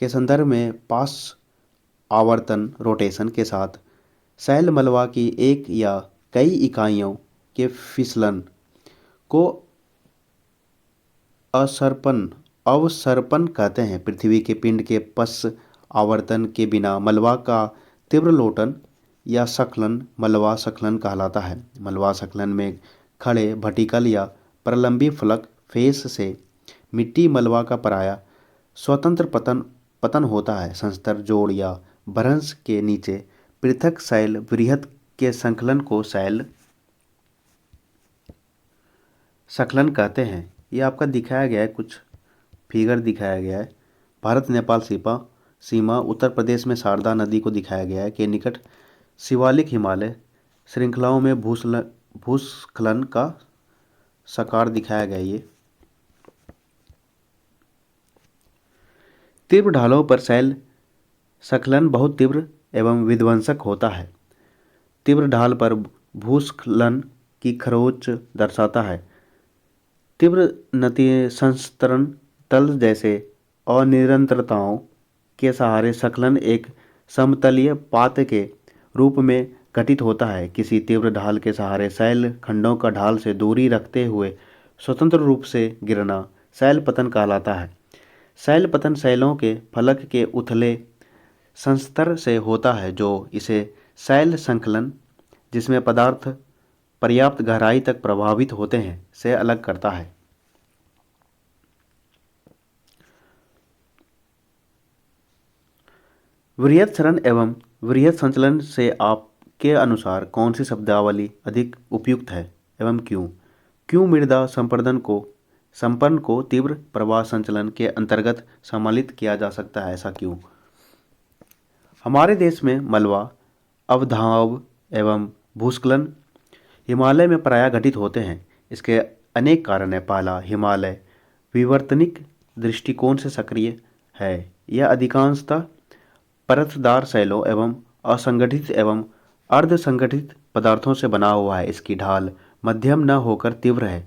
Speaker 1: के संदर्भ में पास आवर्तन रोटेशन के साथ शैल मलबा की एक या कई इकाइयों के फिसलन को अवसर्पण कहते हैं। पृथ्वी के पिंड के पश्च आवर्तन के बिना मलबा का तीव्र लोटन या स्खलन मलबा स्खलन कहलाता है। मलबा स्खलन में खड़े भटिकल या प्रलंबी फलक फेस से मिट्टी मलबा का प्रायः स्वतंत्र पतन होता है। संस्तर जोड़ या भ्रंश के नीचे पृथक शैल वृहत के संकलन को शैल स्खलन कहते हैं। ये आपका दिखाया गया है, कुछ फिगर दिखाया गया है। भारत नेपाल सीमा उत्तर प्रदेश में शारदा नदी को दिखाया गया है के निकट शिवालिक हिमालय श्रृंखलाओं में भूस्खलन का साकार दिखाया गया। ये तीव्र ढालों पर शैल स्खलन बहुत तीव्र एवं विध्वंसक होता है। तीव्र ढाल पर भूस्खलन की खरोंच दर्शाता है। तीव्र संस्तरण तल जैसे अनिरंतरताओं के सहारे स्खलन एक समतलीय पात के रूप में घटित होता है। किसी तीव्र ढाल के सहारे शैल खंडों का ढाल से दूरी रखते हुए स्वतंत्र रूप से गिरना शैल पतन कहलाता है। शैल पतन शैलों के फलक के उथले संस्तर से होता है, जो इसे शैल संकलन, जिसमें पदार्थ पर्याप्त गहराई तक प्रभावित होते हैं, से अलग करता है। वृहत क्षरण एवं वृहत संचलन से आपके अनुसार कौन सी शब्दावली अधिक उपयुक्त है एवं क्यों? क्यों मृदा संपन्न को तीव्र प्रवाह संचलन के अंतर्गत सम्मिलित किया जा सकता है, ऐसा क्यों? हमारे देश में मलबा अवधाव एवं भूस्खलन हिमालय में प्रायः घटित होते हैं। इसके अनेक कारण हैं। पहला, हिमालय विवर्तनिक दृष्टिकोण से सक्रिय है। यह अधिकांशतः परतदार शैलों एवं असंगठित एवं अर्ध संगठित पदार्थों से बना हुआ है। इसकी ढाल मध्यम न होकर तीव्र है।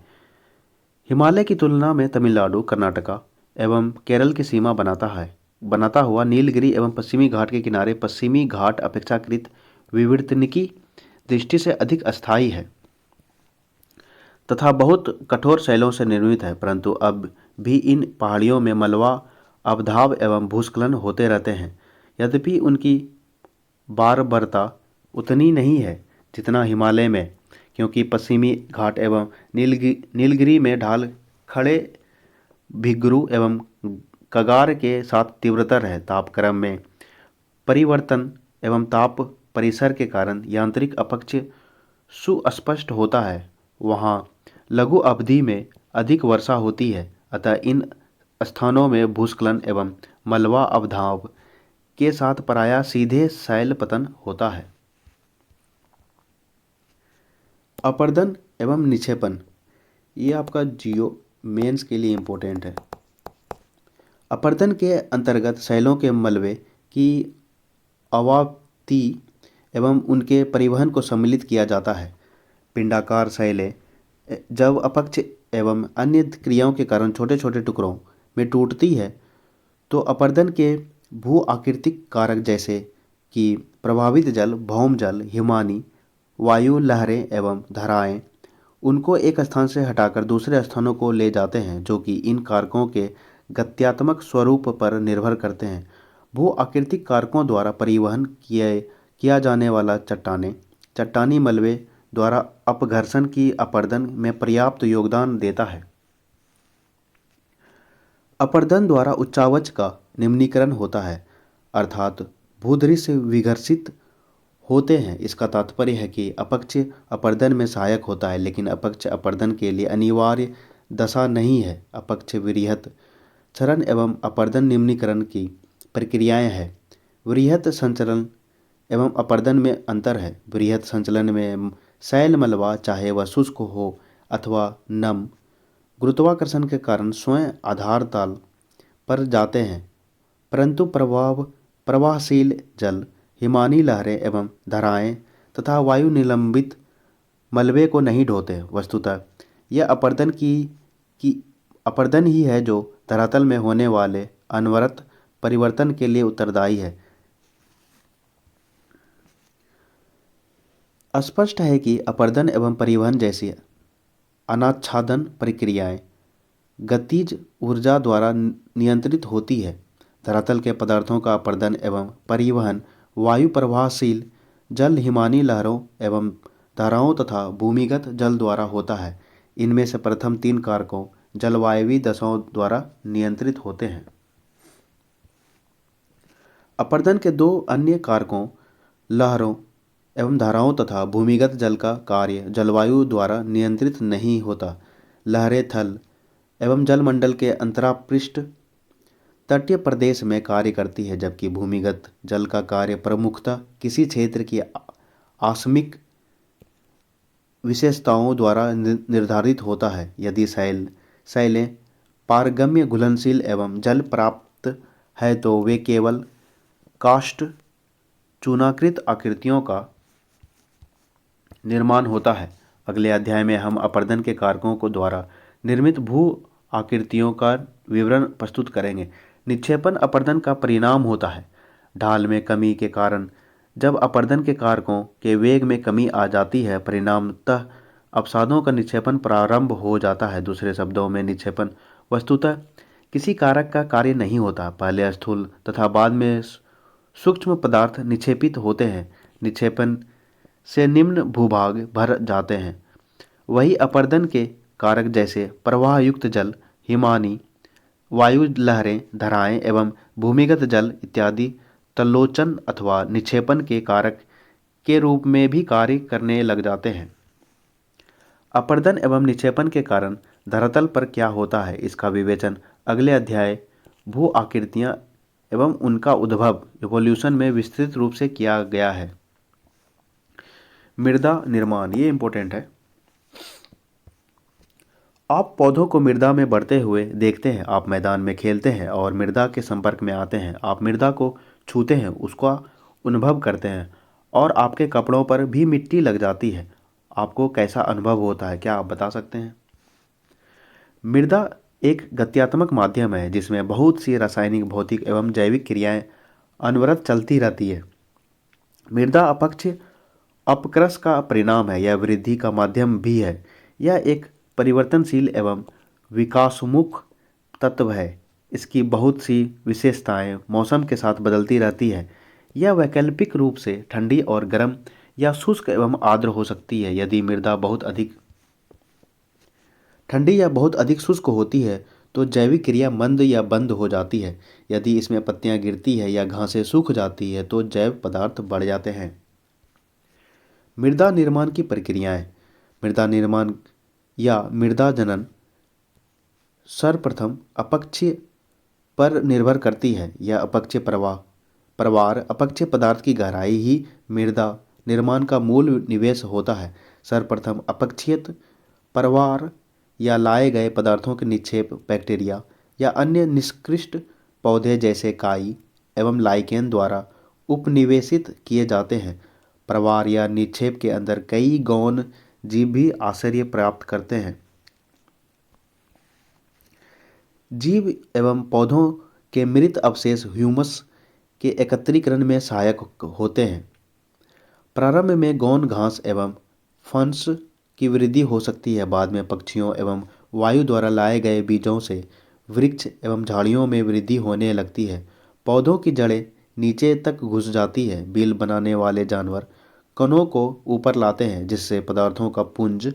Speaker 1: हिमालय की तुलना में तमिलनाडु, कर्नाटका एवं केरल की सीमा बनाता हुआ नीलगिरी एवं पश्चिमी घाट के किनारे पश्चिमी घाट अपेक्षाकृत विवर्तनिकी दृष्टि से अधिक अस्थायी है तथा बहुत कठोर शैलों से निर्मित है। परंतु अब भी इन पहाड़ियों में मलबा अवधाव एवं भूस्खलन होते रहते हैं। यद्यपि उनकी बारबरता उतनी नहीं है जितना हिमालय में, क्योंकि पश्चिमी घाट एवं नीलगिरी में ढाल खड़े भिगरू एवं कगार के साथ तीव्रतर है। तापक्रम में परिवर्तन एवं ताप परिसर के कारण यांत्रिक अपक्ष सुस्पष्ट होता है। वहाँ लघु अवधि में अधिक वर्षा होती है, अतः इन स्थानों में भूस्खलन एवं मलबा अवधाव के साथ प्रायः सीधे शैल पतन होता है। अपर्दन एवं निक्षेपण, ये आपका जियो मेंस के लिए इम्पोर्टेंट है। अपर्दन के अंतर्गत शैलों के मलबे की अवाप्ति एवं उनके परिवहन को सम्मिलित किया जाता है। पिंडाकार शैलें जब अपक्ष एवं अन्य क्रियाओं के कारण छोटे छोटे टुकड़ों में टूटती है तो अपर्दन के भू आकृतिक कारक जैसे कि प्रभावित जल, भौम जल, हिमानी वायु लहरें एवं धाराएं उनको एक स्थान से हटाकर दूसरे स्थानों को ले जाते हैं, जो कि इन कारकों के गत्यात्मक स्वरूप पर निर्भर करते हैं। भू आकृतिक कारकों द्वारा परिवहन किया जाने वाला चट्टानी मलबे द्वारा अपघर्षण की अपर्दन में पर्याप्त योगदान देता है। अपर्दन द्वारा उच्चावच का निम्नीकरण होता है, अर्थात भूदृश्य विघर्षित होते हैं। इसका तात्पर्य है कि अपक्ष अपर्दन में सहायक होता है, लेकिन अपक्ष अपर्दन के लिए अनिवार्य दशा नहीं है। अपक्ष वृहत क्षरण एवं अपर्दन निम्नीकरण की प्रक्रियाएं हैं। वृहत संचलन एवं अपर्दन में अंतर है। वृहत संचलन में शैल मलबा, चाहे वह शुष्क हो अथवा नम, गुरुत्वाकर्षण के कारण स्वयं आधार ताल पर जाते हैं, परंतु प्रवाहशील जल, हिमानी लहरें एवं धाराएं तथा वायु निलंबित मलबे को नहीं ढोते। वस्तुतः यह अपर्दन ही है जो धरातल में होने वाले अनवरत परिवर्तन के लिए उत्तरदायी है। स्पष्ट है कि अपरदन एवं परिवहन जैसी अनाच्छादन प्रक्रियाएं गतिज ऊर्जा द्वारा नियंत्रित होती है। धरातल के पदार्थों का अपरदन एवं परिवहन वायु प्रवाहशील जल, हिमानी लहरों एवं धाराओं तथा भूमिगत जल द्वारा होता है। इनमें से प्रथम तीन कारकों जलवायवीय दशाओं द्वारा नियंत्रित होते हैं। अपरदन के दो अन्य कारकों लहरों एवं धाराओं तथा भूमिगत जल का कार्य जलवायु द्वारा नियंत्रित नहीं होता। लहरें थल एवं जलमंडल के अंतरापृष्ठ तटीय प्रदेश में कार्य करती है, जबकि भूमिगत जल का कार्य प्रमुखतः किसी क्षेत्र की आकस्मिक विशेषताओं द्वारा निर्धारित होता है। यदि शैलें पारगम्य, घुलनशील एवं जल प्राप्त है तो वे केवल काष्ठ चूनाकृत आकृतियों का निर्माण होता है। अगले अध्याय में हम अपरदन के कारकों को द्वारा निर्मित भू आकृतियों का विवरण प्रस्तुत करेंगे। निक्षेपण अपरदन का परिणाम होता है। ढाल में कमी के कारण जब अपरदन के कारकों के वेग में कमी आ जाती है, परिणामतः अपसादों का निक्षेपण प्रारंभ हो जाता है। दूसरे शब्दों में निक्षेपण वस्तुतः किसी कारक का कार्य नहीं होता। पहले स्थूल तथा बाद में सूक्ष्म पदार्थ निक्षेपित होते हैं। निक्षेपण से निम्न भूभाग भर जाते हैं। वही अपरदन के कारक जैसे प्रवाह युक्त जल, हिमानी वायु लहरें, धाराएं एवं भूमिगत जल इत्यादि तल्लोचन अथवा निक्षेपण के कारक के रूप में भी कार्य करने लग जाते हैं। अपरदन एवं निक्षेपण के कारण धरातल पर क्या होता है, इसका विवेचन अगले अध्याय भू आकृतियां एवं उनका उद्भव इवोल्यूशन में विस्तृत रूप से किया गया है। मृदा निर्माण, ये इंपॉर्टेंट है। आप पौधों को मृदा में बढ़ते हुए देखते हैं। आप मैदान में खेलते हैं और मृदा के संपर्क में आते हैं। आप मृदा को छूते हैं, उसका अनुभव करते हैं और आपके कपड़ों पर भी मिट्टी लग जाती है। आपको कैसा अनुभव होता है, क्या आप बता सकते हैं? मृदा एक गत्यात्मक माध्यम है जिसमें बहुत सी रासायनिक, भौतिक एवं जैविक क्रियाएं अनवरत चलती रहती है। मृदा अपकृष का परिणाम है। यह वृद्धि का माध्यम भी है। यह एक परिवर्तनशील एवं विकासोन्मुख तत्व है। इसकी बहुत सी विशेषताएं मौसम के साथ बदलती रहती है। यह वैकल्पिक रूप से ठंडी और गर्म या शुष्क एवं आर्द्र हो सकती है। यदि मृदा बहुत अधिक ठंडी या बहुत अधिक शुष्क होती है तो जैविक क्रिया मंद या बंद हो जाती है। यदि इसमें पत्तियां गिरती है या घासें सूख जाती है तो जैव पदार्थ बढ़ जाते हैं। मृदा निर्माण की प्रक्रियाएं। मृदा निर्माण या मृदा जनन सर्वप्रथम अपक्षय पर निर्भर करती है। यह अपक्षय प्रवार अपक्षय पदार्थ की गहराई ही मृदा निर्माण का मूल निवेश होता है। सर्वप्रथम अपक्षयित प्रवार या लाए गए पदार्थों के निक्षेप बैक्टीरिया या अन्य निष्कृष्ट पौधे जैसे काई एवं लाइकेन द्वारा उपनिवेशित किए जाते हैं। प्रवार या निक्षेप के अंदर कई गौण जीव भी आश्रय प्राप्त करते हैं। जीव एवं पौधों के मृत अवशेष ह्यूमस के एकत्रीकरण में सहायक होते हैं। प्रारंभ में गौण घास एवं फंस की वृद्धि हो सकती है। बाद में पक्षियों एवं वायु द्वारा लाए गए बीजों से वृक्ष एवं झाड़ियों में वृद्धि होने लगती है। पौधों की जड़ें नीचे तक घुस जाती है। बिल बनाने वाले जानवर कणों को ऊपर लाते हैं जिससे पदार्थों का पुंज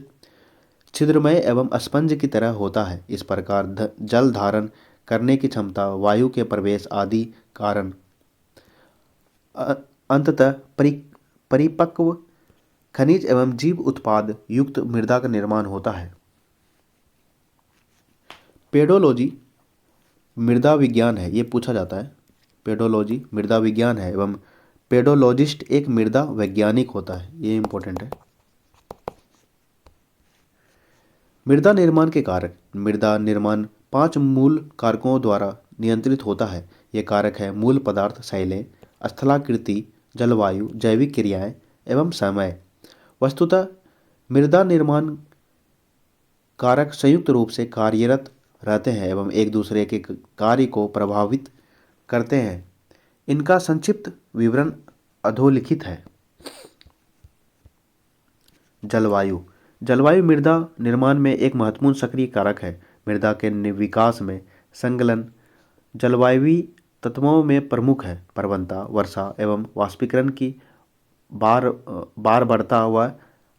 Speaker 1: छिद्रमय एवं स्पंज की तरह होता है। इस प्रकार जल धारण करने की क्षमता, वायु के प्रवेश आदि कारण अंततः परिपक्व खनिज एवं जीव उत्पाद युक्त मृदा का निर्माण होता है। पेडोलॉजी मृदा विज्ञान है, ये पूछा जाता है। पेडोलॉजी मृदा विज्ञान है एवं पेडोलॉजिस्ट एक मृदा वैज्ञानिक होता है। ये इंपॉर्टेंट है। मृदा निर्माण के कारक। मृदा निर्माण 5 मूल कारकों द्वारा नियंत्रित होता है। ये कारक है मूल पदार्थ, शैलें, स्थलाकृति, जलवायु, जैविक क्रियाएं एवं समय। वस्तुतः मृदा निर्माण कारक संयुक्त रूप से कार्यरत रहते हैं एवं एक दूसरे के कार्य को प्रभावित करते हैं। इनका संक्षिप्त विवरण अधोलिखित है। जलवायु। जलवायु मृदा निर्माण में एक महत्वपूर्ण सक्रिय कारक है। मृदा के विकास में संकलन जलवायु तत्वों में प्रमुख है। प्रवणता, वर्षा एवं वाष्पीकरण की बार बढ़ता हुआ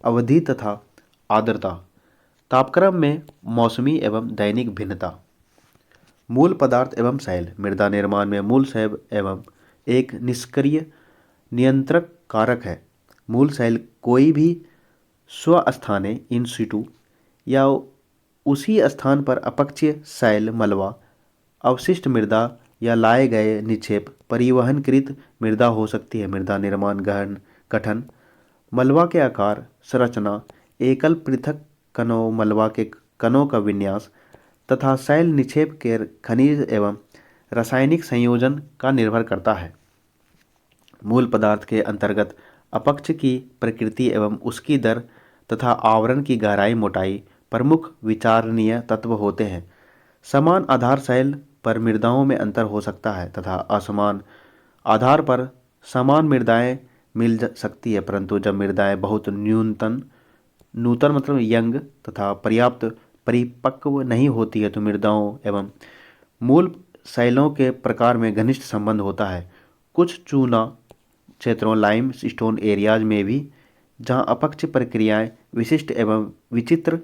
Speaker 1: अवधि तथा आर्द्रता, तापक्रम में मौसमी एवं दैनिक भिन्नता। मूल पदार्थ एवं शैल। मृदा निर्माण में मूल शैल एवं एक निष्क्रिय नियंत्रक कारक है। मूल शैल कोई भी स्वस्थाने इन सिटू या उसी स्थान पर अपक्षीय शैल, मलबा, अवशिष्ट मृदा या लाए गए निक्षेप परिवहनकृत मृदा हो सकती है। मृदा निर्माण गठन मलबा के आकार, संरचना, एकल पृथक कणों, मलबा के कणों का विन्यास तथा शैल निक्षेप के खनिज एवं रासायनिक संयोजन का निर्भर करता है। मूल पदार्थ के अंतर्गत अपक्ष की प्रकृति एवं उसकी दर तथा आवरण की गहराई, मोटाई प्रमुख विचारणीय तत्व होते हैं। समान आधार शैल पर मृदाओं में अंतर हो सकता है तथा असमान आधार पर समान मृदाएं मिल सकती है, परंतु जब मृदाएं बहुत नूतन मतलब यंग तथा पर्याप्त परिपक्व नहीं होती है तो मृदाओं एवं मूल शैलों के प्रकार में घनिष्ठ संबंध होता है। कुछ चूना क्षेत्रों, लाइम स्टोन एरियाज में भी जहां अपक्ष प्रक्रियाएं विशिष्ट एवं विचित्र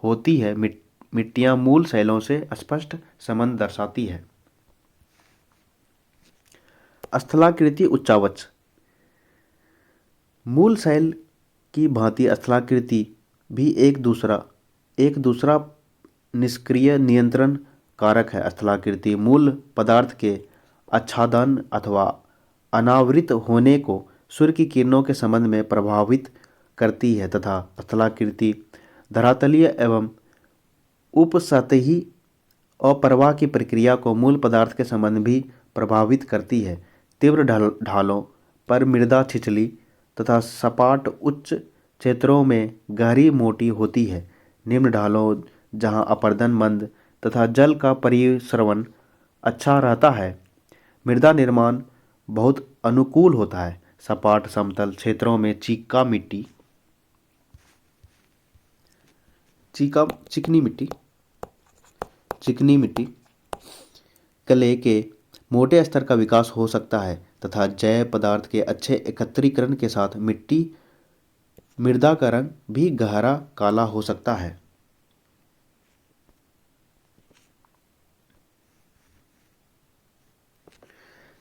Speaker 1: होती है, मिट्टियां मूल शैलों से स्पष्ट संबंध दर्शाती है। स्थलाकृति उच्चावच। मूल शैल की भांति स्थलाकृति भी एक दूसरा निष्क्रिय नियंत्रण कारक है। स्थलाकृति मूल पदार्थ के आच्छादन अथवा अनावृत होने को सूर्य की किरणों के संबंध में प्रभावित करती है तथा स्थलाकृति धरातलीय एवं उपसतही अप्रवाह की प्रक्रिया को मूल पदार्थ के संबंध भी प्रभावित करती है। तीव्र ढालों पर मृदा छिछली तथा सपाट उच्च क्षेत्रों में गहरी मोटी होती है। निम्न ढालों जहां अपर्दन मंद तथा जल का परिसरवन अच्छा रहता है, मृदा निर्माण बहुत अनुकूल होता है। सपाट समतल क्षेत्रों में चिकनी मिट्टी क्ले के मोटे स्तर का विकास हो सकता है तथा जैव पदार्थ के अच्छे एकत्रीकरण के साथ मृदा का रंग भी गहरा काला हो सकता है।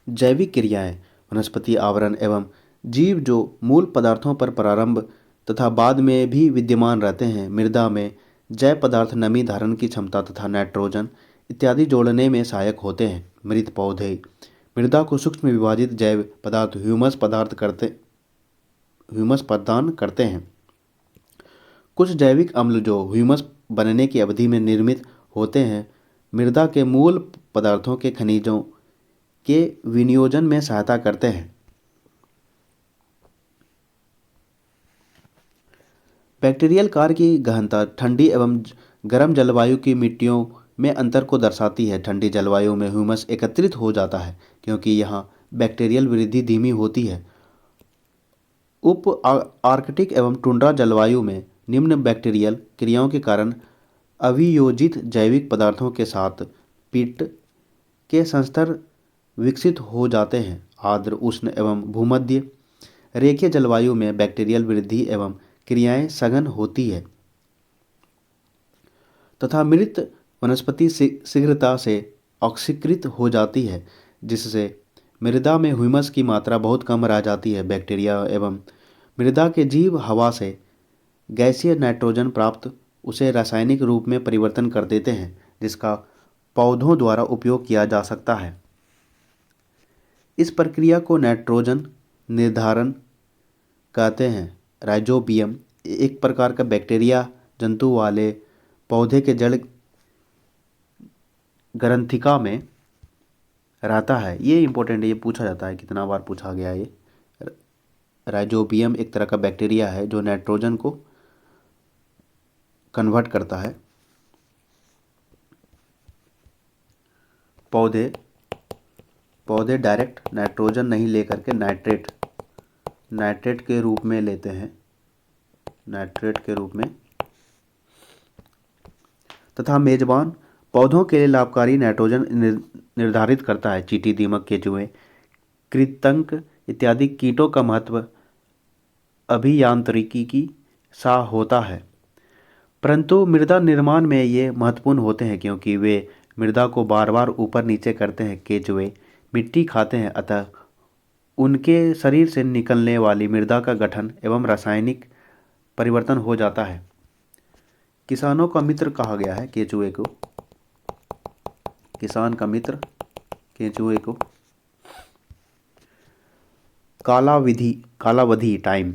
Speaker 1: जैविक क्रियाएं। वनस्पति आवरण एवं जीव जो मूल पदार्थों पर प्रारंभ तथा बाद में भी विद्यमान रहते हैं। मृदा में जैव पदार्थ नमी धारण की क्षमता तथा नाइट्रोजन इत्यादि जोड़ने में सहायक होते हैं। मृत पौधे मृदा को सूक्ष्म विभाजित जैव पदार्थ ह्यूमस प्रदान करते हैं। कुछ जैविक अम्ल जो ह्यूमस बनने की अवधि में निर्मित होते हैं, मृदा के मूल पदार्थों के खनिजों के विनियोजन में सहायता करते हैं। बैक्टीरियल कार्य की गहनता ठंडी एवं गर्म जलवायु की मिट्टियों में अंतर को दर्शाती है। ठंडी जलवायु में ह्यूमस एकत्रित हो जाता है क्योंकि यहाँ बैक्टीरियल वृद्धि धीमी होती है। उप आर्कटिक एवं टुंड्रा जलवायु में निम्न बैक्टीरियल क्रियाओं के कारण अभियोजित जैविक पदार्थों के साथ पीट के संस्तर विकसित हो जाते हैं। आर्द्र, उष्ण एवं भूमध्य रेखीय जलवायु में बैक्टीरियल वृद्धि एवं क्रियाएं सघन होती है तथा मृत वनस्पति शीघ्रता से ऑक्सीकृत हो जाती है, जिससे मृदा में ह्यूमस की मात्रा बहुत कम रह जाती है। बैक्टीरिया एवं मृदा के जीव हवा से गैसीय नाइट्रोजन प्राप्त उसे रासायनिक रूप में परिवर्तन कर देते हैं, जिसका पौधों द्वारा उपयोग किया जा सकता है। इस प्रक्रिया को नाइट्रोजन निर्धारण कहते हैं। राइजोबियम एक प्रकार का बैक्टीरिया जंतु वाले पौधे के जड़ ग्रंथिका में रहता है। ये इंपॉर्टेंट है, ये पूछा जाता है, कितना बार पूछा गया ये। राइजोबियम एक तरह का बैक्टीरिया है जो नाइट्रोजन को कन्वर्ट करता है। पौधे पौधे डायरेक्ट नाइट्रोजन नहीं लेकर के नाइट्रेट के रूप में लेते हैं, नाइट्रेट के रूप में, तथा मेजबान पौधों के लिए लाभकारी नाइट्रोजन निर्धारित करता है। चींटी, दीमक, केंचुए, कृंतक इत्यादि कीटों का महत्व अभियांत्रिकी की सा होता है, परंतु मृदा निर्माण में ये महत्वपूर्ण होते हैं क्योंकि वे मृदा को बार बार ऊपर नीचे करते हैं। केंचुए मिट्टी खाते हैं, अतः उनके शरीर से निकलने वाली मृदा का गठन एवं रासायनिक परिवर्तन हो जाता है। किसानों का मित्र कहा गया है केंचुए को, किसान का मित्र केंचुए को। कालावधि टाइम।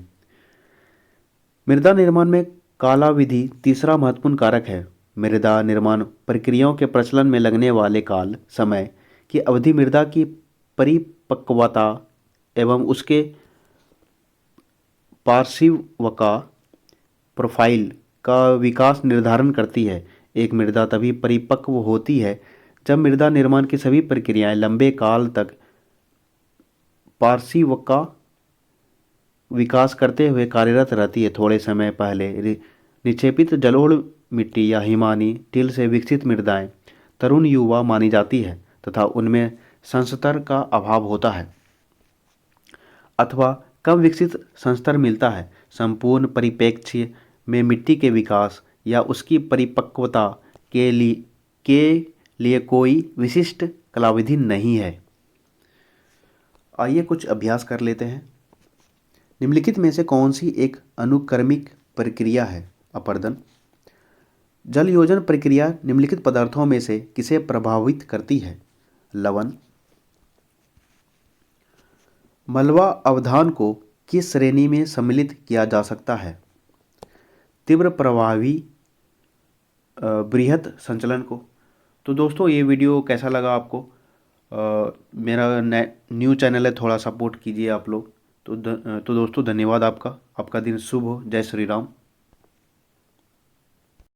Speaker 1: मृदा निर्माण में कालावधि तीसरा महत्वपूर्ण कारक है। मृदा निर्माण प्रक्रियाओं के प्रचलन में लगने वाले काल समय की अवधि मृदा की परिपक्वता एवं उसके पार्श्विका प्रोफाइल का विकास निर्धारण करती है। एक मृदा तभी परिपक्व होती है जब मृदा निर्माण की सभी प्रक्रियाएं लंबे काल तक पार्श्विका विकास करते हुए कार्यरत रहती है। थोड़े समय पहले निक्षेपित जलोढ़ मिट्टी या हिमानी टिल से विकसित मृदाएं तरुण युवा मानी जाती है तथा उनमें संस्तर का अभाव होता है अथवा कम विकसित संस्तर मिलता है। संपूर्ण परिप्रेक्ष्य में मिट्टी के विकास या उसकी परिपक्वता के लिए कोई विशिष्ट कालावधि नहीं है। आइए कुछ अभ्यास कर लेते हैं। निम्नलिखित में से कौन सी एक अनुक्रमिक प्रक्रिया है? अपर्दन। जल योजन प्रक्रिया निम्नलिखित पदार्थों में से किसे प्रभावित करती है? लवण। मलबा अवधान को किस श्रेणी में सम्मिलित किया जा सकता है? तीव्र प्रभावी बृहत संचलन को। तो दोस्तों ये वीडियो कैसा लगा आपको? मेरा न्यू चैनल है, थोड़ा सपोर्ट कीजिए आप लोग। तो दोस्तों धन्यवाद आपका दिन शुभ हो। जय श्री राम।